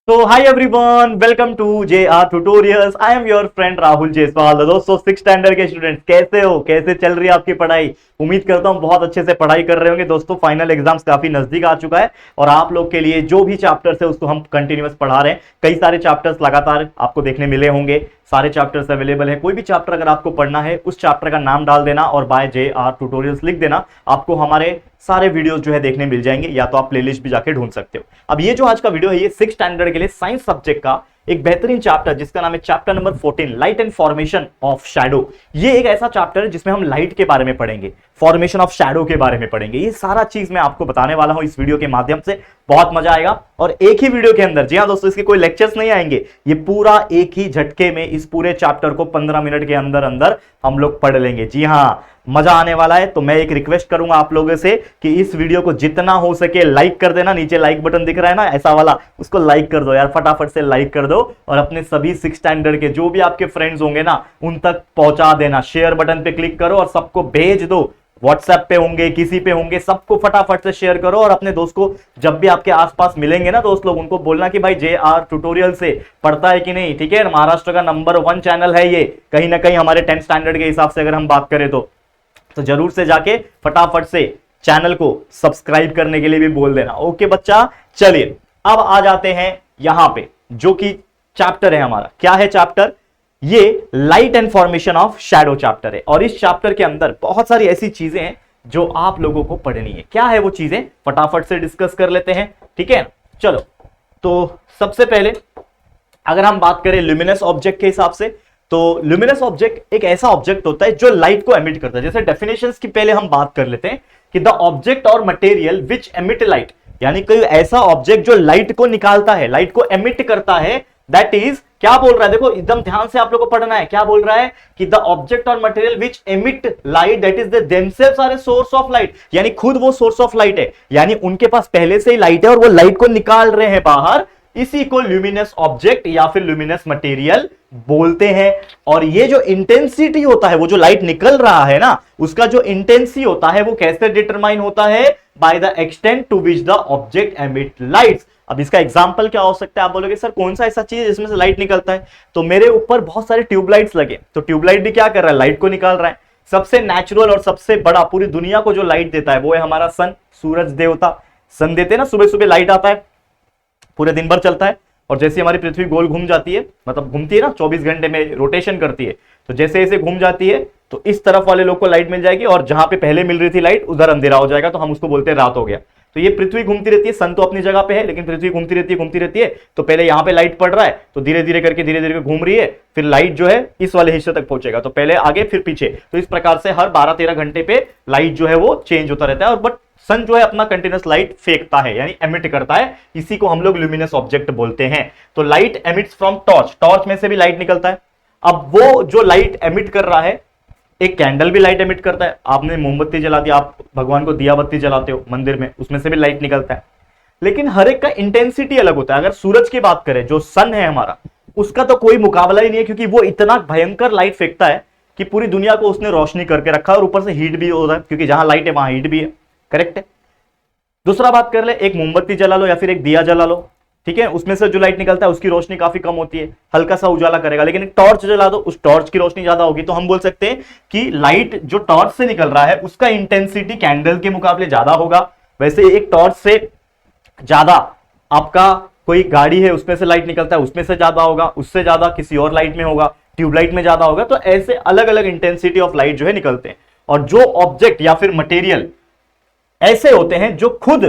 तो hi everyone, welcome to JR tutorials. I am your friend Rahul Jaiswal. दोस्तों, 6 standard के students कैसे हो, कैसे चल रही है आपकी पढ़ाई? उम्मीद करता हूं बहुत अच्छे से पढ़ाई कर रहे होंगे। दोस्तों, फाइनल एग्जाम्स काफी नजदीक आ चुका है और आप लोग के लिए जो भी चैप्टर्स है उसको हम कंटिन्यूअस पढ़ा रहे हैं। कई सारे चैप्टर्स लगातार आपको देखने मिले होंगे, सारे चैप्टर्स अवेलेबल है। कोई भी चैप्टर अगर आपको पढ़ना है, उस चैप्टर का नाम डाल देना और बाय JR ट्यूटोरियल्स लिख देना, आपको हमारे सारे वीडियोस जो है देखने मिल जाएंगे, या तो आप प्लेलिस्ट भी जाके ढूंढ सकते हो। अब ये जो आज का वीडियो है, ये 6 स्टैंडर्ड के लिए साइंस सब्जेक्ट का एक बेहतरीन चैप्टर जिसका नाम है chapter number 14, light and formation of shadow. ये एक ऐसा चैप्टर है जिसमें हम लाइट के बारे में पढ़ेंगे, फॉर्मेशन ऑफ शैडो के बारे में पढ़ेंगे। ये सारा चीज मैं आपको बताने वाला हूं इस वीडियो के माध्यम से। बहुत मजा आएगा और एक ही वीडियो के अंदर, जी हां दोस्तों, इसके कोई लेक्चर्स नहीं आएंगे, ये पूरा एक ही झटके में इस पूरे चैप्टर को 15 मिनट के अंदर अंदर हम लोग पढ़ लेंगे। जी हां, मजा आने वाला है। तो मैं एक रिक्वेस्ट करूंगा आप लोगों से कि इस वीडियो को जितना हो सके लाइक कर देना। नीचे लाइक बटन दिख रहा है ना, ऐसा वाला, उसको लाइक कर दो यार, फटाफट से लाइक कर दो और अपने सभी 6 स्टैंडर्ड के जो भी आपके फ्रेंड्स होंगे ना, उन तक पहुंचा देना। शेयर बटन पे क्लिक करो और सबको भेज दो। व्हाट्सएप पे होंगे, किसी पे होंगे, सबको फटाफट से शेयर करो। और अपने दोस्त को जब भी आपके आसपास मिलेंगे ना दोस्त लोग, उनको बोलना कि भाई JR ट्यूटोरियल से पढ़ता है कि नहीं। ठीक है, महाराष्ट्र का नंबर 1 चैनल है ये, कहीं ना कहीं हमारे 10th स्टैंडर्ड के हिसाब से अगर हम बात करें तो जरूर से जाके फटाफट से चैनल को सब्सक्राइब करने के लिए भी बोल देना। ओके बच्चा, चलिए अब आ जाते हैं यहां पे, जो कि चैप्टर है हमारा। क्या है चैप्टर? ये light and formation of shadow chapter है। और इस चैप्टर के अंदर बहुत सारी ऐसी चीजें हैं जो आप लोगों को पढ़नी है। क्या है वो चीजें, फटाफट से डिस्कस कर लेते हैं। ठीक है, चलो। तो सबसे पहले अगर हम बात करें ल्यूमिनस ऑब्जेक्ट के हिसाब से, तो ल्यूमिनस ऑब्जेक्ट एक ऐसा ऑब्जेक्ट होता है जो लाइट को एमिट करता है। जैसे डेफिनेशंस की पहले हम बात कर लेते हैं कि द ऑब्जेक्ट और मटेरियल विच एमिट लाइट, यानी कोई ऐसा ऑब्जेक्ट जो लाइट को निकालता है, लाइट को एमिट करता है, दैट इज, क्या बोल रहा है, देखो एकदम ध्यान से आप लोगों को पढ़ना है। क्या बोल रहा है कि द ऑब्जेक्ट और material which emit light, that is themselves are a source of light, यानी खुद वो सोर्स ऑफ लाइट है, यानी उनके पास पहले से ही लाइट है और वो लाइट को निकाल रहे हैं बाहर। इसी को ल्यूमिनस ऑब्जेक्ट या फिर ल्यूमिनस मटेरियल बोलते हैं। और ये जो इंटेंसिटी होता है, वो जो लाइट निकल रहा है ना, उसका जो इंटेंसिटी होता है वो कैसे डिटरमाइन होता है? By the extent to which the object emit lights. अब इसका एग्जांपल क्या हो सकता है? आप बोलोगे सर कौन सा ऐसा चीज है जिसमें से लाइट निकलता है? तो मेरे ऊपर बहुत सारे ट्यूबलाइट्स लगे, तो ट्यूबलाइट भी क्या कर रहा है? लाइट को निकाल रहा है। सबसे नेचुरल और सबसे बड़ा पूरी दुनिया को जो लाइट देता है वो है हमारा सन, सूरज देवता। सन देते ना, सुबह सुबह लाइट आता है, पूरे दिन भर चलता है। और जैसे हमारी पृथ्वी गोल घूम जाती है, मतलब घूमती है ना, 24 घंटे में रोटेशन करती है, तो जैसे जैसे घूम जाती है तो इस तरफ वाले लोग को लाइट मिल जाएगी और जहां पे पहले मिल रही थी लाइट उधर अंधेरा हो जाएगा, तो हम उसको बोलते हैं रात हो गया। तो ये पृथ्वी घूमती रहती है, सन तो अपनी जगह पे है, लेकिन पृथ्वी घूमती रहती है। तो पहले यहां पे लाइट पड़ रहा है, तो धीरे धीरे करके घूम रही है, फिर लाइट जो है इस वाले हिस्से तक पहुंचेगा, तो पहले आगे फिर पीछे। तो इस प्रकार से हर 12-13 घंटे पे लाइट जो है वो चेंज होता रहता है। और बट सन जो है अपना कंटिन्यूअस लाइट फेंकता है, यानी एमिट करता है। इसी को हम लोग ल्यूमिनस ऑब्जेक्ट बोलते हैं। तो light emits from torch, torch में से भी लाइट निकलता है। अब वो जो लाइट एमिट कर रहा है, एक कैंडल भी लाइट एमिट करता है। आपने मोमबत्ती जला दी, आप भगवान को दिया बत्ती जलाते हो मंदिर में, उसमें से भी लाइट निकलता है। लेकिन हर एक का इंटेंसिटी अलग होता है। अगर सूरज की बात करें, जो सन है हमारा, उसका तो कोई मुकाबला ही नहीं है, क्योंकि वो इतना भयंकर लाइट फेंकता है कि पूरी दुनिया को उसने रोशनी करके रखा है। और ऊपर से हीट भी होता है, क्योंकि जहां लाइट है वहां हीट भी है। करेक्ट है। दूसरा बात कर ले, एक मोमबत्ती जला लो या फिर एक दिया जला लो, ठीक है, उसमें से जो लाइट निकलता है उसकी रोशनी काफी कम होती है, हल्का सा उजाला करेगा। लेकिन एक टॉर्च जला दो, उस टॉर्च की रोशनी ज्यादा होगी। तो हम बोल सकते हैं कि लाइट जो टॉर्च से निकल रहा है उसका इंटेंसिटी कैंडल के मुकाबले ज्यादा होगा। वैसे एक टॉर्च से ज्यादा आपका कोई गाड़ी है, उसमें से लाइट निकलता है, उसमें से ज्यादा होगा, उससे ज्यादा किसी और लाइट में होगा, ट्यूबलाइट में ज्यादा होगा। तो ऐसे अलग अलग इंटेंसिटी ऑफ लाइट जो है निकलते हैं। और जो ऑब्जेक्ट या फिर मटेरियल ऐसे होते हैं जो खुद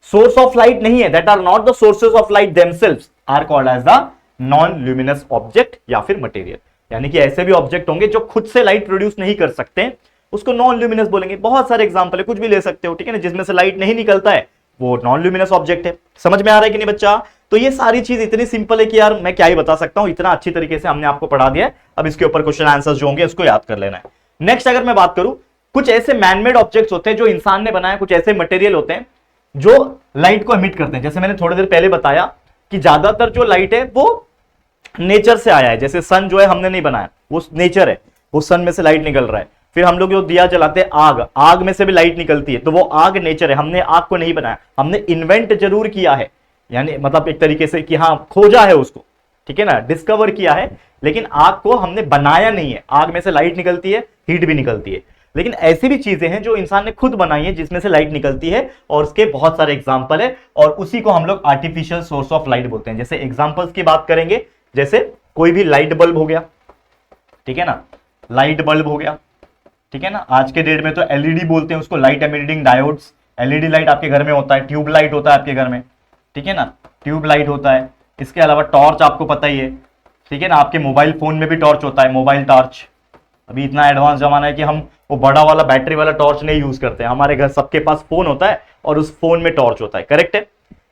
सोर्स ऑफ लाइट नहीं है, that are not the sources of light themselves, are called as the non luminous object या फिर मटेरियल। यानी कि ऐसे भी ऑब्जेक्ट होंगे जो खुद से लाइट प्रोड्यूस नहीं कर सकते, उसको नॉन ल्यूमिनस बोलेंगे। बहुत सारे एग्जांपल है, कुछ भी ले सकते हो, ठीक है ना, जिसमें से लाइट नहीं निकलता है, वो नॉन ल्यूमिनस ऑब्जेक्ट है। समझ में आ रहा है कि नहीं बच्चा? तो ये सारी चीज इतनी सिंपल है कि यार मैं क्या ही बता सकता हूं, इतना अच्छी तरीके से हमने आपको पढ़ा दिया है। अब इसके ऊपर क्वेश्चन आंसर्स जो होंगे उसको याद कर लेना है। नेक्स्ट अगर मैं बात करूं, कुछ ऐसे मैनमेड ऑब्जेक्ट्स होते हैं जो इंसान ने बनाया, कुछ ऐसे मटेरियल होते हैं जो लाइट को एमिट करते हैं। जैसे मैंने थोड़ी देर पहले बताया कि ज्यादातर जो लाइट है वो नेचर से आया है। जैसे सन जो है हमने नहीं बनाया, वो नेचर है, वो सन में से लाइट निकल रहा है। फिर हम लोग जो दिया जलाते हैं, आग, आग में से भी लाइट निकलती है, तो वो आग नेचर है, हमने आग को नहीं बनाया, हमने इन्वेंट जरूर किया है। यानी मतलब एक तरीके से कि हाँ खोजा है उसको, ठीक है ना, डिस्कवर किया है, लेकिन आग को हमने बनाया नहीं है। आग में से लाइट निकलती है, हीट भी निकलती है, लेकिन ऐसी भी चीजें हैं जो इंसान ने खुद बनाई है जिसमें से लाइट निकलती है, और उसके बहुत सारे एग्जाम्पल है, और उसी को हम लोग आर्टिफिशियल सोर्स ऑफ लाइट बोलते हैं। जैसे एग्जाम्पल्स की बात करेंगे, जैसे कोई भी लाइट बल्ब हो गया, ठीक है ना, लाइट बल्ब हो गया, ठीक है ना, आज के डेट में तो एलईडी बोलते हैं उसको, light emitting diodes. LED light आपके घर में होता है, ट्यूब लाइट होता है आपके घर में, ठीक है ना, ट्यूब लाइट होता है। इसके अलावा टॉर्च आपको पता ही है, ठीक है ना, आपके मोबाइल फोन में भी टॉर्च होता है, मोबाइल टॉर्च। अभी इतना एडवांस जमाना है कि हम वो बड़ा वाला बैटरी वाला टॉर्च नहीं यूज करते हैं, हमारे घर सबके पास फोन होता है और उस फोन में टॉर्च होता है, करेक्ट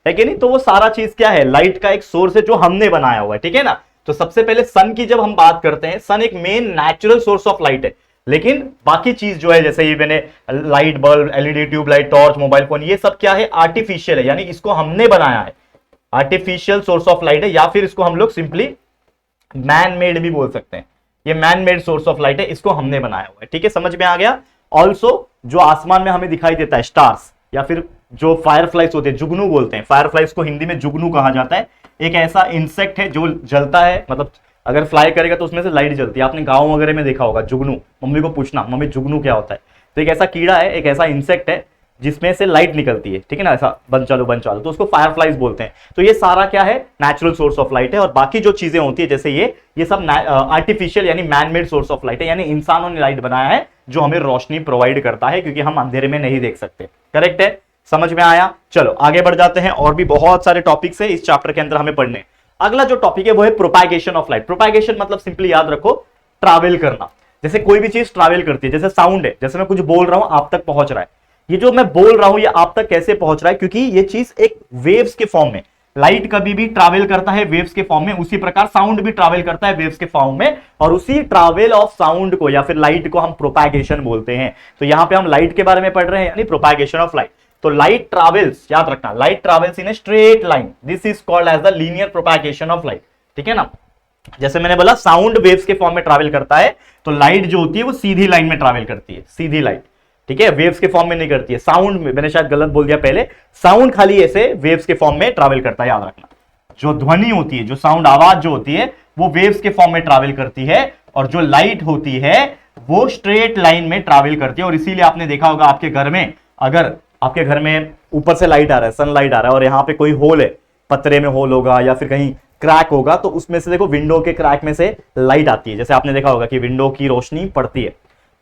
है कि नहीं? तो वो सारा चीज क्या है, लाइट का एक सोर्स है जो हमने बनाया हुआ है, ठीक है ना। तो सबसे पहले सन की जब हम बात करते हैं, सन एक main natural source of light है, लेकिन बाकी चीज जो है जैसे ये मैंने light bulb, LED tube light, torch, mobile phone, ये सब क्या है, आर्टिफिशियल है, यानी इसको हमने बनाया है, आर्टिफिशियल सोर्स ऑफ लाइट है, या फिर इसको हम लोग सिंपली मैन मेड भी बोल सकते हैं। ये man made source of light है, इसको हमने बनाया हुआ है, ठीक है, समझ में आ गया। ऑल्सो जो आसमान में हमें दिखाई देता है, स्टार्स, या फिर जो फायरफ्लाइज होते हैं, जुगनू बोलते हैं, फायरफ्लाइज को हिंदी में जुगनू कहा जाता है। एक ऐसा इंसेक्ट है जो जलता है, मतलब अगर फ्लाई करेगा तो उसमें से लाइट जलती है। आपने गांव वगैरह में देखा होगा जुगनू, मम्मी को पूछना मम्मी जुगनू क्या होता है। तो एक ऐसा कीड़ा है, एक ऐसा इंसेक्ट है जिसमें से लाइट निकलती है, ठीक है ना, ऐसा बन चालू, तो उसको फायरफ्लाइज बोलते हैं। तो ये सारा क्या है, नेचुरल सोर्स ऑफ लाइट है। और बाकी जो चीजें होती है जैसे ये सब आर्टिफिशियल यानी man made source of light है, यानी इंसानों ने लाइट बनाया है जो हमें रोशनी प्रोवाइड करता है, क्योंकि हम अंधेरे में नहीं देख सकते, करेक्ट है, समझ में आया। चलो आगे बढ़ जाते हैं, और भी बहुत सारे टॉपिक्स है इस चैप्टर के अंदर हमें पढ़ने। अगला जो टॉपिक है वो है प्रोपैगेशन ऑफ लाइट। प्रोपैगेशन मतलब सिंपली याद रखो, ट्रैवल करना। जैसे कोई भी चीज ट्रैवल करती है, जैसे साउंड है, जैसे मैं कुछ बोल रहा हूं आप तक पहुंच रहा है, ये जो मैं बोल रहा हूं ये आप तक कैसे पहुंच रहा है, क्योंकि ये चीज एक वेव्स के फॉर्म में, लाइट कभी भी ट्रैवल करता है वेव्स के फॉर्म में, उसी प्रकार साउंड भी ट्रैवल करता है वेव्स के फॉर्म में, और उसी ट्रैवल ऑफ साउंड को या फिर लाइट को हम प्रोपैगेशन बोलते हैं। तो यहां पे हम लाइट के बारे में पढ़ रहे हैं, यानी प्रोपैगेशन ऑफ लाइट। तो लाइट ट्रैवल्स, याद रखना, light travels in a straight line, this is called as the linear propagation of light, ठीक है ना। जैसे मैंने बोला साउंड वेव्स के फॉर्म में ट्रैवल करता है, तो लाइट जो होती है वो सीधी लाइन में ट्रैवल करती है, सीधी लाइट, ठीक है, वेव्स के फॉर्म में नहीं करती है। साउंड में, मैंने शायद गलत बोल दिया पहले, साउंड खाली ऐसे वेव्स के फॉर्म में ट्रैवल करता है, याद रखना। जो ध्वनि होती है, जो साउंड आवाज जो होती है, वो वेव्स के फॉर्म में ट्रैवल करती है, और जो लाइट होती है वो स्ट्रेट लाइन में ट्रैवल करती है। और इसीलिए आपने देखा होगा आपके घर में, अगर आपके घर में ऊपर से लाइट आ रहा है, सनलाइट आ रहा है, और यहाँ पे कोई होल है, पतरे में होल होगा या फिर कहीं क्रैक होगा, तो उसमें से देखो विंडो के क्रैक में से लाइट आती है। जैसे आपने देखा होगा कि विंडो की रोशनी पड़ती है,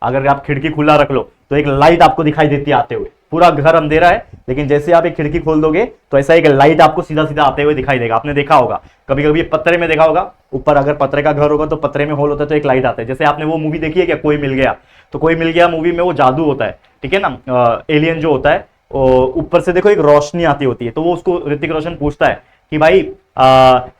अगर आप खिड़की खुला रख लो तो एक लाइट आपको दिखाई देती है आते हुए, पूरा घर अंधेरा है, लेकिन जैसे आप एक खिड़की खोल दोगे तो ऐसा एक लाइट आपको सीधा सीधा आते हुए दिखाई देगा। आपने देखा होगा, कभी कभी पत्रे में देखा होगा, ऊपर अगर पत्रे का घर होगा तो पत्रे में होल होता है तो एक लाइट आता है। जैसे आपने वो मूवी देखी है क्या, कोई मिल गया, तो कोई मिल गया मूवी में वो जादू होता है, ठीक है ना, एलियन जो होता है, ऊपर से देखो एक रोशनी आती होती है, तो वो उसको ऋतिक रोशन पूछता है कि भाई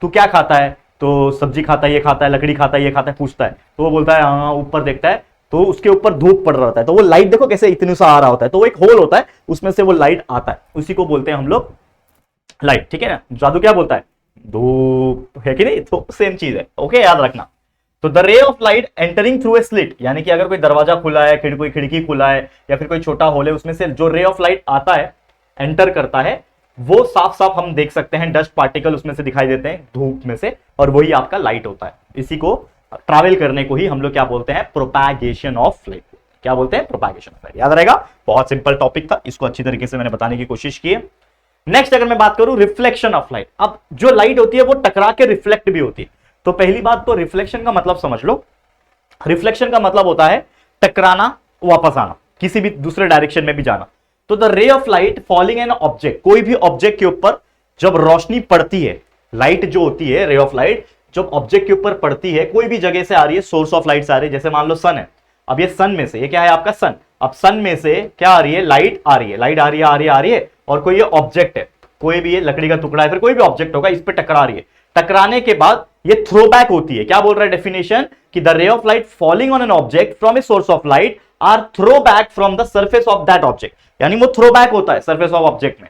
तू क्या खाता है, तो सब्जी खाता है, ये खाता है, लकड़ी खाता है, ये खाता है, पूछता है, तो वो बोलता है हाँ, ऊपर देखता है तो उसके ऊपर धूप पड़ रहा होता है, तो वो लाइट देखो कैसे इतने सा आ रहा होता है, तो वो एक होल होता है, उसमें से वो लाइट आता है, उसी को बोलते हैं हम लोग लाइट, ठीक है ना। जादू क्या बोलता है, धूप, है कि नहीं, तो सेम चीज है, ओके, याद रखना। तो the ray of light entering through a slit, यानी कि अगर कोई दरवाजा खुला है, कोई खिड़की खुला है, या फिर कोई छोटा होल है, उसमें से जो रे ऑफ लाइट आता है, एंटर करता है, वो साफ साफ हम देख सकते हैं, डस्ट पार्टिकल उसमें से दिखाई देते हैं धूप में से, और वही आपका लाइट होता है। इसी को ट्रैवल करने को ही हम लोग क्या बोलते हैं, प्रोपैगेशन ऑफ लाइट। क्या बोलते हैं, प्रोपैगेशन ऑफ लाइट, याद रहेगा। बहुत सिंपल टॉपिक था, इसको अच्छी तरीके से मैंने बताने की कोशिश की है। नेक्स्ट अगर मैं बात करूं रिफ्लेक्शन ऑफ लाइट, अब जो लाइट होती है वो टकरा के रिफ्लेक्ट भी होती है। तो पहली बात तो रिफ्लेक्शन का मतलब समझ लो, रिफ्लेक्शन का मतलब होता है टकराना, वापस आना, किसी भी दूसरे डायरेक्शन में भी जाना। तो the ray of light falling an object, कोई भी ऑब्जेक्ट के ऊपर जब रोशनी पड़ती है, लाइट जो होती है, रे ऑफ लाइट जब ऑब्जेक्ट के ऊपर पड़ती है, कोई भी जगह से आ रही है, सोर्स ऑफ लाइट से आ रही है, जैसे मान लो सन है, अब ये सन में से, ये क्या है आपका सन, अब सन में से क्या आ रही है, लाइट आ रही है, लाइट आ रही है, आ रही है, आ रही है, और कोई ये ऑब्जेक्ट है, कोई भी ये लकड़ी का टुकड़ा है, फिर कोई भी ऑब्जेक्ट होगा, इस पे टकरा रही है, टकराने के बाद ये थ्रोबैक होती है। क्या बोल रहा है डेफिनेशन, कि the ray of light falling on an object from a source of light are throw back from the surface of that object, यानी वो थ्रो बैक होता है सर्फेस ऑफ ऑब्जेक्ट में,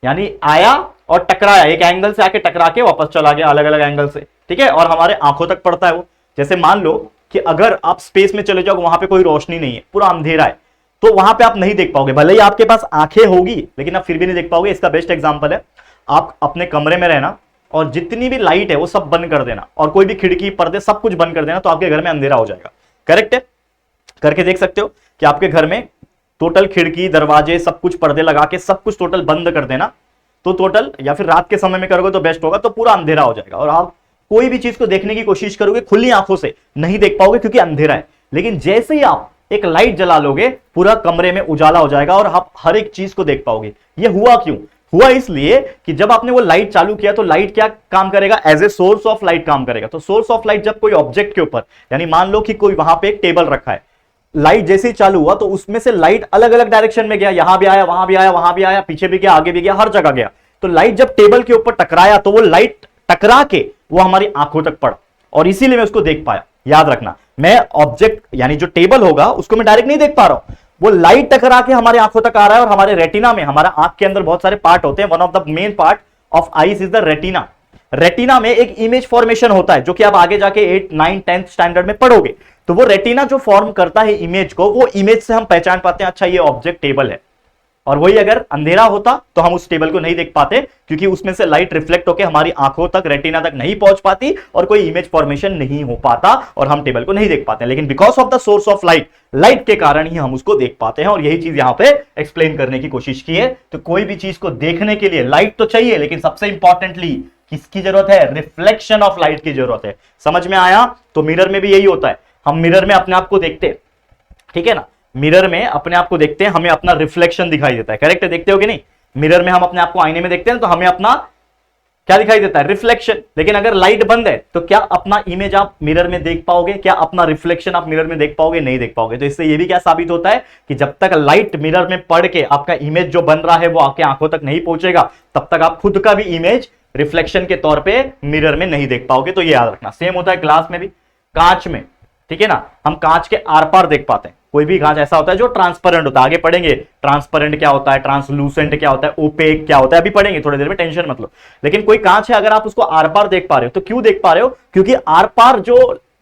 यानी आया और टकराया, एक एंगल से आके टकरा के वापस चला गया अलग अलग एंगल से, ठीक है, और हमारे आंखों तक पड़ता है वो। जैसे मान लो कि अगर आप स्पेस में चले जाओ, वहां पे कोई रोशनी नहीं है, पूरा अंधेरा है, तो वहां पे आप नहीं देख पाओगे, भले ही आपके पास आंखें होगी लेकिन आप फिर भी नहीं देख पाओगे। इसका बेस्ट एग्जांपल है, आप अपने कमरे में रहना और जितनी भी लाइट है वो सब बंद कर देना और कोई भी खिड़की पर्दे सब कुछ बंद कर देना, तो आपके घर में अंधेरा हो जाएगा। करेक्ट है? करके देख सकते हो कि आपके घर में टोटल खिड़की दरवाजे सब कुछ पर्दे लगा के सब कुछ टोटल बंद कर देना, तो टोटल, या फिर रात के समय में करोगे तो बेस्ट होगा, तो पूरा अंधेरा हो जाएगा और आप कोई भी चीज को देखने की कोशिश करोगे खुली आंखों से नहीं देख पाओगे क्योंकि अंधेरा है। लेकिन जैसे ही आप एक लाइट जला लोगे पूरा कमरे में उजाला हो जाएगा और आप हर एक चीज को देख पाओगे। ये हुआ क्यों? हुआ इसलिए कि जब आपने वो लाइट चालू किया तो लाइट क्या काम करेगा? As a source of light काम करेगा। तो सोर्स ऑफ लाइट जब कोई ऑब्जेक्ट के ऊपर, यानी मान लो कि कोई वहां पे एक टेबल रखा है, लाइट जैसे ही चालू हुआ तो उसमें से लाइट अलग अलग डायरेक्शन में गया, यहां भी आया, वहां भी आया, वहां भी आया, पीछे भी गया, आगे भी गया, हर जगह गया। तो लाइट जब टेबल के ऊपर टकराया तो वो लाइट टकरा के वो हमारी आंखों तक पड़ा और इसीलिए मैं उसको देख पाया। याद रखना, मैं ऑब्जेक्ट यानी जो टेबल होगा उसको मैं डायरेक्ट नहीं देख पा रहा हूं, वो लाइट टकरा के हमारी आंखों तक आ रहा है। और हमारे रेटिना में, हमारा आंख के अंदर बहुत सारे पार्ट होते हैं, one of the main part of eyes is the retina. Retina में एक इमेज फॉर्मेशन होता है जो कि आप आगे जाके 8, 9, 10th स्टैंडर्ड में पढ़ोगे। तो वो रेटिना जो फॉर्म करता है इमेज को, वो इमेज से हम पहचान पाते हैं अच्छा ये ऑब्जेक्ट टेबल है। और वही अगर अंधेरा होता तो हम उस टेबल को नहीं देख पाते क्योंकि उसमें से लाइट रिफ्लेक्ट होकर हमारी आंखों तक, रेटिना तक नहीं पहुंच पाती और कोई इमेज फॉर्मेशन नहीं हो पाता और हम टेबल को नहीं देख पाते। लेकिन because of the source of light, light के कारण ही हम उसको देख पाते हैं और यही चीज यहां पे एक्सप्लेन करने की कोशिश की है। तो कोई भी चीज को देखने के लिए लाइट तो चाहिए, लेकिन सबसे इंपॉर्टेंटली किसकी जरूरत है? रिफ्लेक्शन ऑफ लाइट की जरूरत है। समझ में आया? तो मिरर में भी यही होता है, हम मिरर में अपने आप को देखते हैं, ठीक है ना, मिरर में अपने आप को देखते हैं, हमें अपना रिफ्लेक्शन दिखाई देता है। करेक्ट है? देखते हो कि नहीं? मिरर में हम अपने आप को आईने में देखते हैं तो हमें अपना क्या दिखाई देता है? रिफ्लेक्शन। लेकिन अगर लाइट बंद है तो क्या अपना इमेज आप मिरर में देख पाओगे? क्या अपना रिफ्लेक्शन आप मिरर में देख पाओगे? नहीं देख पाओगे। तो इससे यह भी क्या साबित होता है कि जब तक लाइट मिरर में पड़ के आपका इमेज जो बन रहा है वो आपके आंखों तक नहीं पहुंचेगा, तब तक आप खुद का भी इमेज रिफ्लेक्शन के तौर पर मिरर में नहीं देख पाओगे। तो ये याद रखना। सेम होता है ग्लास में भी, कांच में, ठीक है ना, हम कांच के आर पार देख पाते हैं। कोई भी कांच ऐसा होता है जो ट्रांसपेरेंट होता है, आगे पढ़ेंगे ट्रांसपेरेंट क्या होता है, ट्रांसलूसेंट क्या होता है, ओपेक क्या होता है, अभी पढ़ेंगे थोड़ी देर में, टेंशन मत लो। लेकिन कोई कांच है, अगर आप उसको आर पार देख पा रहे हो तो क्यों देख पा रहे हो? क्योंकि आर पार जो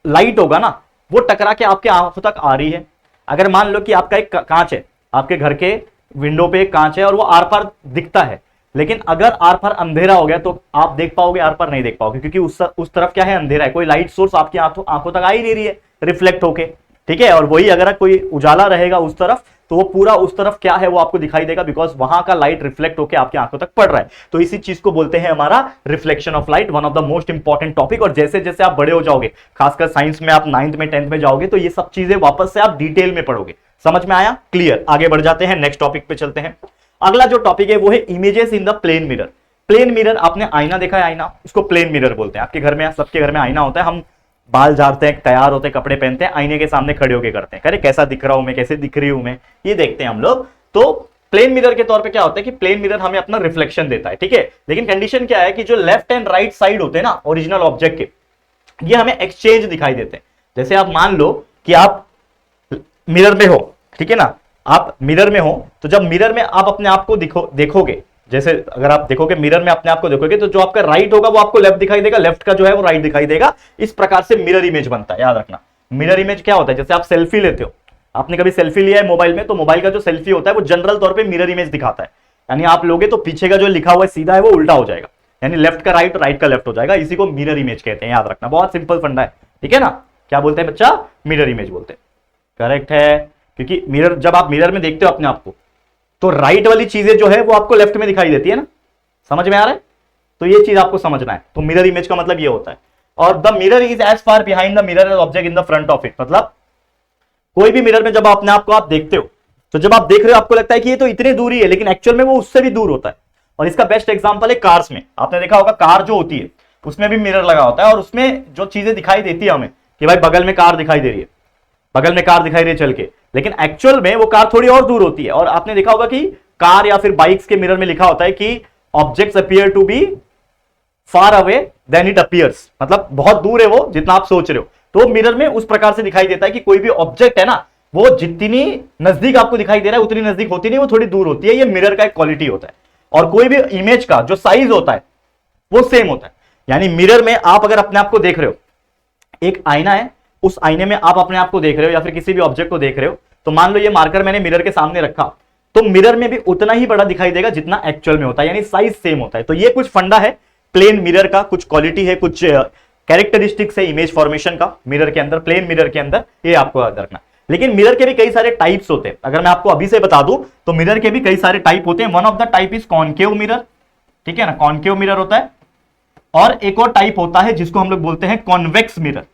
लाइट होगा ना वो टकरा के आपके आंखों तक आ रही है। अगर मान लो कि आपका एक कांच है, आपके घर के विंडो पे एक कांच है और वो आर पार दिखता है, लेकिन अगर आर पार अंधेरा हो गया तो आप देख पाओगे? आर पार नहीं देख पाओगे क्योंकि उस तरफ क्या है? अंधेरा है, कोई लाइट सोर्स आपकी आंखों तक आ ही नहीं रही है रिफ्लेक्ट होके, ठीक है। और वही अगर कोई उजाला रहेगा उस तरफ तो वो पूरा उस तरफ क्या है वो आपको दिखाई देगा, बिकॉज वहां का लाइट रिफ्लेक्ट होकर आपकी आंखों तक पड़ रहा है। तो इसी चीज को बोलते हैं हमारा reflection of light, one of the most important topic. और जैसे जैसे आप बड़े हो जाओगे, खासकर साइंस में आप 9th में 10th में जाओगे तो ये सब चीजें वापस से आप डिटेल में पढ़ोगे। समझ में आया? क्लियर। आगे बढ़ जाते हैं, नेक्स्ट टॉपिक पे चलते हैं। अगला जो टॉपिक है वो है images in the plane mirror. Plane mirror, आपने आईना देखा है? आईना, उसको प्लेन मिरर बोलते हैं। आपके घर में, सबके घर में आईना होता है। हम बाल झाड़ते हैं, तैयार होते हैं, कपड़े पहनते हैं, आईने के सामने खड़े होकर करते हैं, अरे कैसा दिख रहा हूं मैं, कैसे दिख रही हूं मैं, ये देखते हैं हम लोग। तो प्लेन मिरर के तौर पे क्या होता है कि प्लेन मिरर हमें अपना रिफ्लेक्शन देता है, ठीक है। लेकिन कंडीशन क्या है कि जो लेफ्ट एंड राइट साइड होते हैं ना ओरिजिनल ऑब्जेक्ट के, ये हमें एक्सचेंज दिखाई देते हैं। जैसे आप मान लो कि आप मिरर में हो, ठीक है ना, आप मिरर में हो, तो जब मिरर में आप अपने आप को देखोगे, जैसे अगर आप देखोगे मिरर में अपने आप को देखोगे तो जो आपका राइट होगा वो आपको लेफ्ट दिखाई देगा, लेफ्ट का जो है वो राइट दिखाई देगा। इस प्रकार से मिरर इमेज बनता है, याद रखना। मिरर इमेज क्या होता है? जैसे आप सेल्फी लेते हो, आपने कभी सेल्फी लिया है मोबाइल में, तो मोबाइल का जो सेल्फी होता है वो जनरल तौर पे मिरर इमेज दिखाता है। यानी आप लोगे तो पीछे का जो लिखा हुआ है सीधा है वो उल्टा हो जाएगा, यानी लेफ्ट का राइट, राइट का लेफ्ट हो जाएगा। इसी को मिरर इमेज कहते हैं, याद रखना। बहुत सिंपल फंडा है, ठीक है ना। क्या बोलते हैं बच्चा? मिरर इमेज बोलते हैं। करेक्ट है, क्योंकि मिरर, जब आप मिरर में देखते हो अपने आप को तो राइट वाली चीजें जो है वो आपको लेफ्ट में दिखाई देती है ना। समझ में आ रहा है? तो ये चीज आपको समझना है। तो मिरर इमेज का मतलब ये होता है। और the mirror is as far behind the mirror as object in the front of it. मतलब कोई भी मिरर में जब अपने आप को आप देखते हो तो जब आप देख रहे हो आपको लगता है कि ये तो इतनी दूरी है, लेकिन एक्चुअल में वो उससे भी दूर होता है। और इसका बेस्ट एग्जांपल है कार्स में। आपने देखा होगा कार जो होती है उसमें भी मिरर लगा होता है और उसमें जो चीजें दिखाई देती है हमें कि भाई बगल में कार दिखाई दे रही है, बगल में कार दिखाई दे रही है चल के, लेकिन एक्चुअल में वो कार थोड़ी और दूर होती है। और आपने देखा होगा कि कार या फिर बाइक्स के मिरर में लिखा होता है कि objects appear to be far away than it appears, मतलब बहुत दूर है वो जितना आप सोच रहे हो। तो मिरर में उस प्रकार से दिखाई देता है कि कोई भी ऑब्जेक्ट है ना, वो जितनी नजदीक आपको दिखाई दे रहा है उतनी नजदीक होती नहीं, वो थोड़ी दूर होती है। ये मिरर का एक क्वालिटी होता है। और कोई भी इमेज का जो साइज होता है वो सेम होता है। यानी मिरर में आप अगर अपने आप को देख रहे हो, एक आईना है, उस आईने में आप अपने आप को देख रहे हो या फिर किसी भी ऑब्जेक्ट को देख रहे हो, तो मान लो ये मार्कर मैंने मिरर के सामने रखा, तो मिरर में भी उतना ही बड़ा दिखाई देगा जितना एक्चुअल में होता है, यानी साइज सेम होता है। तो ये कुछ फंडा है प्लेन मिरर का, कुछ क्वालिटी है, कुछ कैरेक्टरिस्टिक्स है इमेज फॉर्मेशन का मिरर के अंदर, प्लेन मिरर के अंदर, ये आपको याद रखना। लेकिन मिरर के भी कई सारे टाइप्स होते हैं। अगर मैं आपको अभी से बता दूं तो मिरर के भी कई सारे टाइप होते हैं। One of the type is concave mirror, ठीक है ना, कॉनकेव मिरर होता है। और एक और टाइप होता है जिसको हम लोग बोलते हैं कॉन्वेक्स मिरर,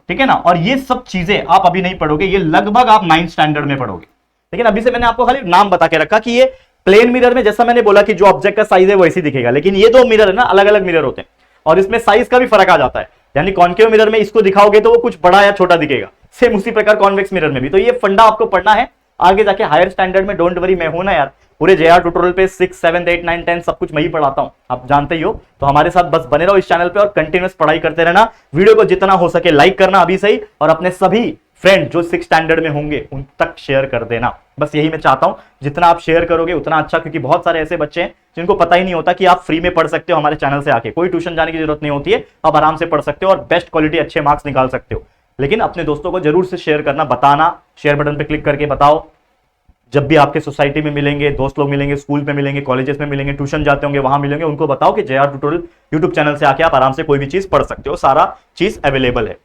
ठीक है ना। और ये सब चीजें आप अभी नहीं पढ़ोगे, ये लगभग आप 9th स्टैंडर्ड में पढ़ोगे। लेकिन अभी से मैंने आपको खाली नाम बता के रखा कि ये प्लेन मिरर में जैसा मैंने बोला कि जो ऑब्जेक्ट का साइज है वैसे दिखेगा, लेकिन ये दो मिरर है ना, अलग अलग मिरर होते हैं और इसमें साइज का भी फर्क आ जाता है। यानी कॉनकेव मिरर में इसको दिखाओगे तो वो कुछ बड़ा या छोटा दिखेगा, सेम उसी प्रकार कॉन्वेक्स मिरर में भी। तो ये फंडा आपको पढ़ना है आगे जाके हायर स्टैंडर्ड में। डोंट वरी, मैं हूं ना यार, पूरे जेआर ट्यूटोरियल पे 6, 7, 8, 9, 10 सब कुछ मैं ही पढ़ाता हूं, आप जानते ही हो। तो हमारे साथ बस बने रहो इस चैनल पे और कंटिन्यूअस पढ़ाई करते रहना। वीडियो को जितना हो सके लाइक करना अभी से ही, और अपने सभी फ्रेंड जो 6th स्टैंडर्ड में होंगे उन तक शेयर कर देना। बस यही मैं चाहता हूं, जितना आप शेयर करोगे उतना अच्छा, क्योंकि बहुत सारे ऐसे बच्चे हैं जिनको पता ही नहीं होता कि आप फ्री में पढ़ सकते हो हमारे चैनल से आके। कोई ट्यूशन जाने की जरूरत नहीं होती है, आप आराम से पढ़ सकते हो और बेस्ट क्वालिटी अच्छे मार्क्स निकाल सकते हो। लेकिन अपने दोस्तों को जरूर से शेयर करना, बताना, शेयर बटन पे क्लिक करके बताओ। जब भी आपके सोसाइटी में मिलेंगे, दोस्त लोग मिलेंगे, स्कूल में मिलेंगे, कॉलेजेस में मिलेंगे, ट्यूशन जाते होंगे वहां मिलेंगे, उनको बताओ कि जेआर ट्यूटोरियल यूट्यूब चैनल से आके आप आराम से कोई भी चीज पढ़ सकते हो, सारा चीज अवेलेबल है।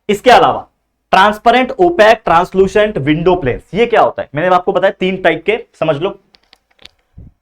इसके अलावा transparent, opaque, translucent, window planes, ये क्या होता है? मैंने आपको बताया 3 टाइप के समझ लो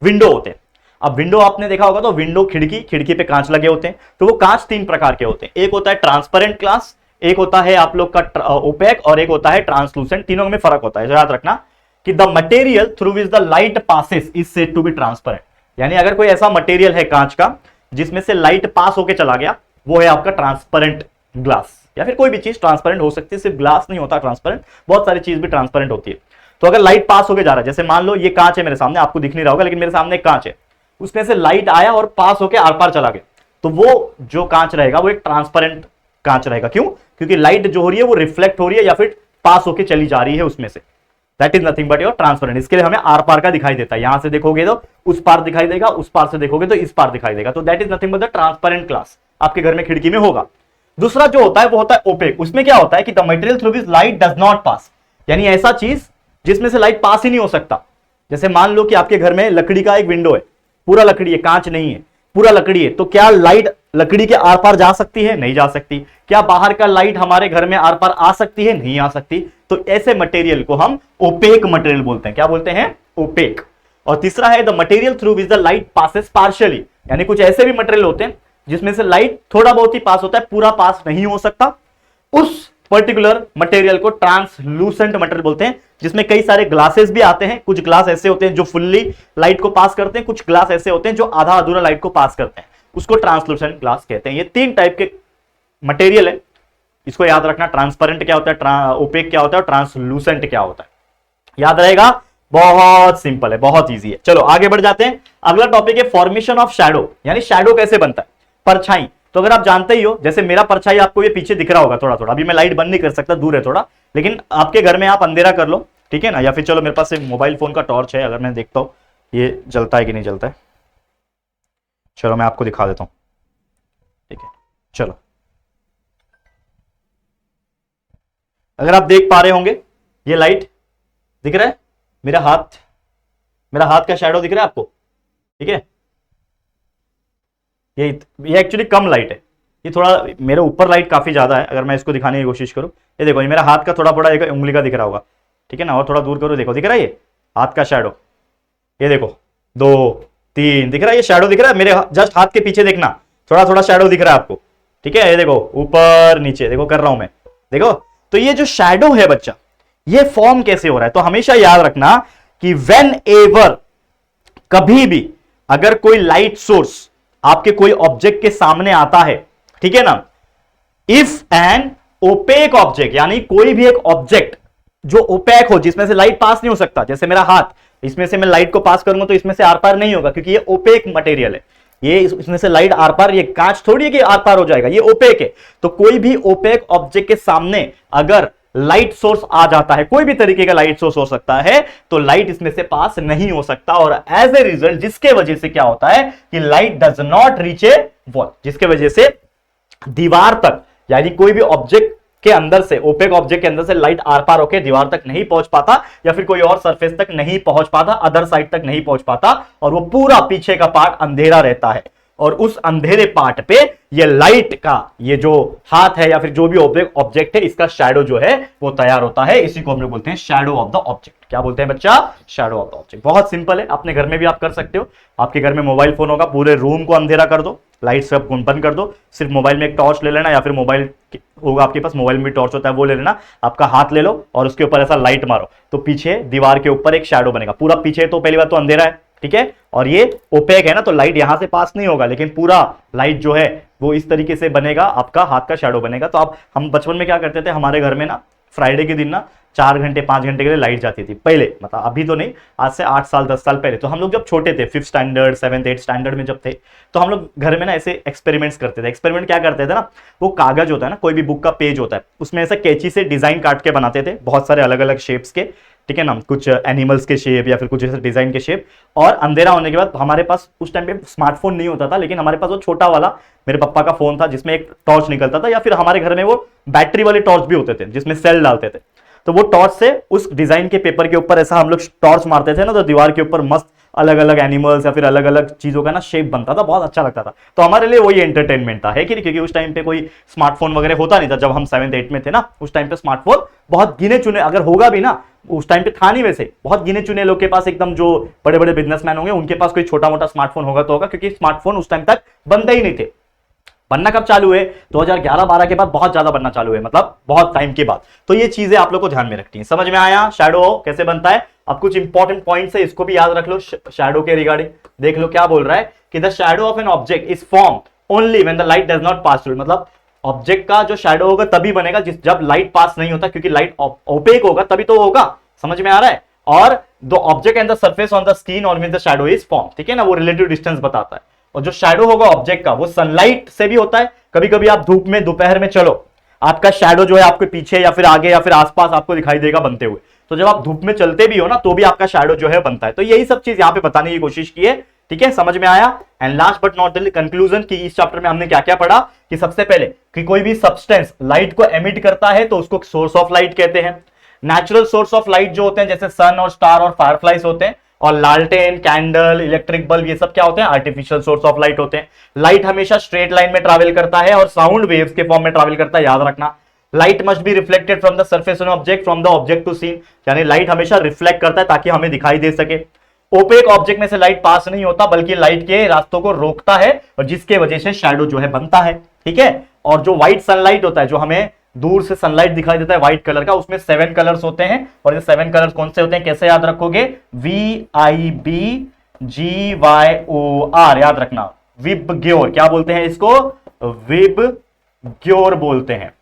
विंडो होते हैं। अब विंडो आपने देखा होगा तो विंडो खिड़की, खिड़की पे कांच लगे होते हैं। तो वो कांच 3 प्रकार के होते हैं। एक होता है ट्रांसपेरेंट ग्लास, एक होता है आप लोग का ओपैक, और एक होता है ट्रांसलूसेंट। तीनों में फर्क होता है, याद रखना कि the material through which the light passes is said to be transparent. यानी अगर कोई ऐसा मटेरियल है कांच का जिसमें से लाइट पास होके चला गया, वो है आपका ट्रांसपेरेंट ग्लास। या फिर कोई भी चीज ट्रांसपेरेंट हो सकती है, सिर्फ ग्लास नहीं होता ट्रांसपेरेंट, बहुत सारी चीज भी ट्रांसपेरेंट होती है। तो अगर लाइट पास होके जा रहा है, जैसे मान लो ये कांच है मेरे सामने, आपको दिख नहीं रहा होगा लेकिन मेरे सामने एक कांच है, उसमें से लाइट आया और पास होके आर पार चला गया, तो वो जो कांच रहेगा वो एक ट्रांसपेरेंट कांच रहेगा। क्यों? क्योंकि लाइट जो हो रही है वो रिफ्लेक्ट हो रही है या फिर पास होके चली जा रही है उसमें से। That is nothing but your transparent. इसके लिए हमें आर पार का दिखाई देता है, यहां से देखोगे तो उस पार दिखाई देगा, उस पार से देखोगे तो इस पार दिखाई देगा। तो that is nothing but the transparent glass. आपके घर में खिड़की में होगा। दूसरा जो होता है वो होता है ओपेक। उसमें क्या होता है कि the material through which light does not pass, यानी ऐसा चीज जिसमें से लाइट पास ही नहीं हो सकता। जैसे मान लो कि आपके घर में लकड़ी का एक विंडो है, पूरा लकड़ी है, कांच नहीं है, पूरा लकड़ी है, तो क्या लाइट लकड़ी के आर पार जा सकती है? नहीं जा सकती। क्या बाहर का लाइट हमारे घर में आर पार आ सकती है? नहीं आ सकती। तो ऐसे मटेरियल को हम ओपेक मटेरियल बोलते हैं। क्या बोलते हैं? ओपेक। और तीसरा है the material through which the light passes partially, यानी कुछ ऐसे भी मटेरियल होते हैं जिसमें से लाइट थोड़ा बहुत ही पास होता है, पूरा पास नहीं हो सकता। उस पर्टिकुलर मटेरियल को ट्रांसलूसेंट मटेरियल बोलते हैं, जिसमें कई सारे ग्लासेस भी आते हैं। कुछ ग्लास ऐसे होते हैं जो फुल्ली लाइट को पास करते हैं, कुछ ग्लास ऐसे होते हैं जो आधा अधूरा लाइट को पास करते हैं, उसको ट्रांसलूसेंट ग्लास कहते हैं। ये 3 टाइप के मटेरियल है, इसको याद रखना। ट्रांसपेरेंट क्या होता है, ओपेक क्या होता है और ट्रांसलूसेंट क्या होता है, याद रहेगा। बहुत सिंपल है, बहुत इजी है। चलो आगे बढ़ जाते हैं। अगला टॉपिक है फॉर्मेशन ऑफ शैडो, यानी शैडो कैसे बनता है, परछाई। तो अगर आप जानते ही हो, जैसे मेरा परछाई आपको ये पीछे दिख रहा होगा थोड़ा थोड़ा, अभी मैं लाइट बंद नहीं कर सकता, दूर है थोड़ा, लेकिन आपके घर में आप अंधेरा कर लो, ठीक है ना। या फिर चलो मेरे पास मोबाइल फोन का टॉर्च है, अगर मैं देखता हूं ये जलता है कि नहीं जलता है, चलो मैं आपको दिखा देता हूं, ठीक है। चलो अगर आप देख पा रहे होंगे, ये लाइट दिख रहा है, मेरा हाथ का शैडो दिख रहा है आपको, ठीक है। ये एक्चुअली कम लाइट है, ये थोड़ा मेरे ऊपर लाइट काफी ज्यादा है। अगर मैं इसको दिखाने की कोशिश करूं, ये देखो, ये मेरा हाथ का थोड़ा बड़ा एक उंगली का दिख रहा होगा, ठीक है ना। और थोड़ा दूर करो, देखो दिख रहा है ये हाथ का शैडो, ये देखो 2, 3 दिख रहा है, ये शैडो दिख रहा है मेरे जस्ट हाथ के पीछे, देखना थोड़ा थोड़ा शैडो दिख रहा है आपको, ठीक है। ये देखो ऊपर नीचे देखो कर रहा हूं मैं, देखो। तो ये जो शैडो है बच्चा, ये फॉर्म कैसे हो रहा है, तो हमेशा याद रखना कि व्हेन एवर, कभी भी अगर कोई लाइट सोर्स आपके कोई ऑब्जेक्ट के सामने आता है, ठीक है ना, इफ एन ओपेक ऑब्जेक्ट, यानी कोई भी एक ऑब्जेक्ट जो ओपेक हो, जिसमें से लाइट पास नहीं हो सकता, जैसे मेरा हाथ, इसमें से मैं लाइट को पास करूंगा तो इसमें से आर पार नहीं होगा, क्योंकि ये ओपेक मटेरियल है, ये इसमें से लाइट आर पार, ये कांच थोड़ी है कि आर पार हो जाएगा, ये ओपेक है। तो कोई भी ओपेक ऑब्जेक्ट के सामने अगर लाइट सोर्स आ जाता है, कोई भी तरीके का लाइट सोर्स हो सकता है, तो लाइट इसमें से पास नहीं हो सकता, और एज ए रिजल्ट जिसके वजह से क्या होता है कि light does not reach a wall, जिसके वजह से दीवार तक, यानी कोई भी ऑब्जेक्ट के अंदर से, ओपेक ऑब्जेक्ट के अंदर से लाइट आर पार होकर दीवार तक नहीं पहुंच पाता या फिर कोई और सरफेस तक नहीं पहुंच पाता, अदर साइड तक नहीं पहुंच पाता, और वो पूरा पीछे का पार्ट अंधेरा रहता है। और उस अंधेरे पार्ट पे ये लाइट का ये जो हाथ है या फिर जो भी ऑब्जेक्ट है, इसका शैडो जो है वो तैयार होता है। इसी को हम लोग बोलते हैं शैडो ऑफ द ऑब्जेक्ट। क्या बोलते हैं बच्चा? Shadow of the object. बहुत सिंपल है, अपने घर में भी आप कर सकते हो। आपके घर में मोबाइल फोन होगा, पूरे रूम को अंधेरा कर दो, लाइट सब बंद कर दो, सिर्फ मोबाइल में एक टॉर्च ले लेना, या फिर मोबाइल होगा आपके पास, मोबाइल में टॉर्च होता है वो ले लेना, आपका हाथ ले लो और उसके ऊपर ऐसा लाइट मारो, तो पीछे दीवार के ऊपर एक शैडो बनेगा। पूरा पीछे तो पहली बात तो अंधेरा है, ठीक है, और ये ओपेक है ना, तो लाइट यहां से पास नहीं होगा, लेकिन पूरा लाइट जो है वो इस तरीके से बनेगा, आपका हाथ का शैडो बनेगा। तो आप, हम बचपन में क्या करते थे, हमारे घर में ना फ्राइडे के दिन ना 4 घंटे 5 घंटे के लिए लाइट जाती थी पहले, मतलब अभी तो नहीं, आज से 8 साल 10 साल पहले। तो हम लोग जब छोटे थे, 5th standard 7th 8th standard में जब थे, तो हम लोग घर में ना ऐसे एक्सपेरिमेंट्स करते थे। एक्सपेरिमेंट क्या करते थे ना, वो कागज होता है ना, कोई भी बुक का पेज होता है, उसमें ऐसे कैंची से डिजाइन काट के बनाते थे, बहुत सारे अलग अलग शेप्स के, ठीक है ना, कुछ एनिमल्स के शेप या फिर कुछ ऐसे डिजाइन के शेप। और अंधेरा होने के बाद हमारे पास उस टाइम पे स्मार्टफोन नहीं होता था, लेकिन हमारे पास वो छोटा वाला मेरे पापा का फोन था जिसमें एक टॉर्च निकलता था, या फिर हमारे घर में वो बैटरी वाले टॉर्च भी होते थे जिसमें सेल डालते थे। तो वो टॉर्च से उस डिजाइन के पेपर के ऊपर ऐसा हम लोग टॉर्च मारते थे ना, तो दीवार के ऊपर मस्त अलग अलग एनिमल्स या फिर अलग अलग चीजों का ना शेप बनता था, बहुत अच्छा लगता था। तो हमारे लिए वही एंटरटेनमेंट था, है कि नहीं, क्योंकि उस टाइम पे कोई स्मार्टफोन वगैरह होता नहीं था। जब हम 7th 8th में थे ना, उस टाइम पे स्मार्टफोन बहुत गिने चुने, अगर होगा भी ना, उस टाइम पे था नहीं, वैसे बहुत गिने चुने लोग के पास, एकदम जो बड़े बड़े बिजनेसमैन होंगे उनके पास कोई छोटा मोटा स्मार्टफोन होगा तो होगा, क्योंकि स्मार्टफोन उस टाइम तक बनते ही नहीं थे। बनना कब चालू हुए? 2011-12 के बाद बहुत ज्यादा बनना चालू हुए, मतलब बहुत टाइम के बाद। तो ये चीजें आप लोग को ध्यान में रखनी है। समझ में आया शैडो कैसे बनता है? अब कुछ इंपॉर्टेंट पॉइंट्स है, इसको भी याद रख लो शैडो के रिगार्डिंग। देख लो क्या बोल रहा है कि the shadow of an object is form only when the light does not pass through. मतलब ऑब्जेक्ट का जो शैडो होगा तभी बनेगा जब लाइट पास नहीं होता, क्योंकि लाइट ओपेक होगा तभी तो होगा। समझ में आ रहा है? और the object and the surface on the screen on which the shadow is form, ठीक है ना, वो रिलेटिव डिस्टेंस बताता है। और जो शैडो होगा ऑब्जेक्ट का, वो सनलाइट से भी होता है। कभी कभी आप धूप में दोपहर में चलो, आपका शैडो जो है आपके पीछे या फिर आगे या फिर आसपास आपको दिखाई देगा बनते हुए। तो जब आप धूप में चलते भी हो ना, तो भी आपका शैडो जो है बनता है। तो यही सब चीज यहां पे बताने की कोशिश की है, ठीक है, समझ में आया? And last but not the conclusion, कि इस चैप्टर में हमने क्या क्या पढ़ा, कि सबसे पहले कि कोई भी सब्सटेंस लाइट को एमिट करता है तो उसको सोर्स ऑफ लाइट कहते हैं। नेचुरल सोर्स ऑफ लाइट जो होते हैं, जैसे सन और स्टार और फायरफ्लाइज होते हैं, और लालटेन, कैंडल, इलेक्ट्रिक बल्ब, ये सब क्या होते हैं? आर्टिफिशियल सोर्स ऑफ लाइट होते हैं। लाइट हमेशा स्ट्रेट लाइन में ट्रैवल करता है और साउंड वेव्स के फॉर्म में ट्रैवल करता है, याद रखना। Light must be reflected from the surface of object from the object to scene, यानी लाइट हमेशा रिफ्लेक्ट करता है ताकि हमें दिखाई दे सके। ओपेक ऑब्जेक्ट में से लाइट पास नहीं होता, बल्कि लाइट के रास्तों को रोकता है, और जिसके वजह से शैडो जो है बनता है, ठीक है। और जो व्हाइट सनलाइट होता है, जो हमें दूर से सनलाइट दिखाई देता है व्हाइट कलर का, उसमें 7 कलर्स होते हैं। और ये 7 कलर्स कौन से होते हैं, कैसे याद रखोगे? VIBGYOR, याद रखना। विबग्योर, क्या बोलते हैं इसको? विबग्योर बोलते हैं।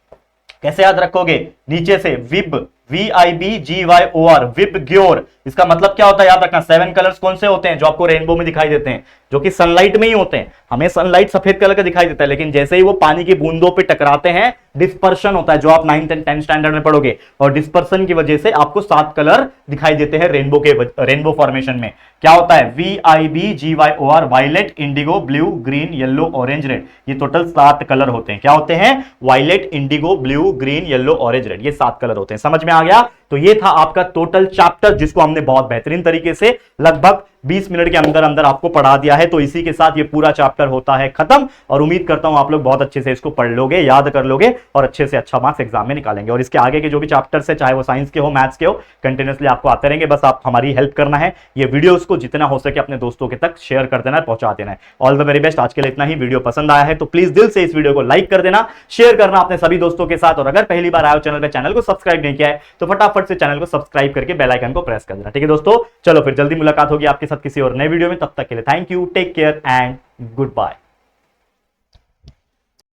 कैसे याद रखोगे? नीचे से विब, VIBGYOR, विबग्योर। इसका मतलब क्या होता है, याद रखना। 7 कलर्स कौन से होते हैं जो आपको रेनबो में दिखाई देते हैं, जो कि सनलाइट में ही होते हैं। हमें सनलाइट सफेद कलर का दिखाई देता है, लेकिन जैसे ही वो पानी की बूंदों पे टकराते हैं, डिस्पर्शन होता है, जो आप 9th and 10th स्टैंडर्ड में पढ़ोगे। और डिस्पर्शन की वजह से आपको 7 कलर दिखाई देते हैं रेनबो फॉर्मेशन में। क्या होता है? VIBGYOR, violet, indigo, blue, green, yellow, orange, red. ये टोटल 7 कलर होते हैं। क्या होते हैं? Violet, indigo, blue, green, yellow, orange, red. ये 7 कलर होते हैं। समझ में आ गया? तो ये था आपका टोटल चैप्टर, जिसको हमने बहुत बेहतरीन तरीके से लगभग 20 मिनट के अंदर अंदर आपको पढ़ा दिया है। तो इसी के साथ ये पूरा चैप्टर होता है खत्म, और उम्मीद करता हूं आप लोग बहुत अच्छे से इसको पढ़ लोगे, याद कर लोगे, और अच्छे से अच्छा मार्क्स एग्जाम में निकालेंगे। और इसके आगे के जो भी चैप्टर्स है, चाहे वो साइंस के हो, मैथ्स के हो, कंटिन्यूअसली आपको आते रहेंगे। बस आप हमारी हेल्प करना है, ये वीडियोस को जितना हो सके अपने दोस्तों के तक शेयर कर देना है, पहुंचा देना है। All the very best. आज के लिए इतना ही। वीडियो पसंद आया है तो प्लीज दिल से इस वीडियो को लाइक कर देना, शेयर करना अपने सभी दोस्तों के साथ, और अगर पहली बार आए हो चैनल पे, चैनल को सब्सक्राइब नहीं किया है तो फटाफट से चैनल को सब्सक्राइब करके बेल आइकन को प्रेस कर देना, ठीक है दोस्तों। चलो फिर जल्दी मुलाकात होगी आपके साथ किसी और नए वीडियो में। तब तक के लिए thank you, take care and good bye.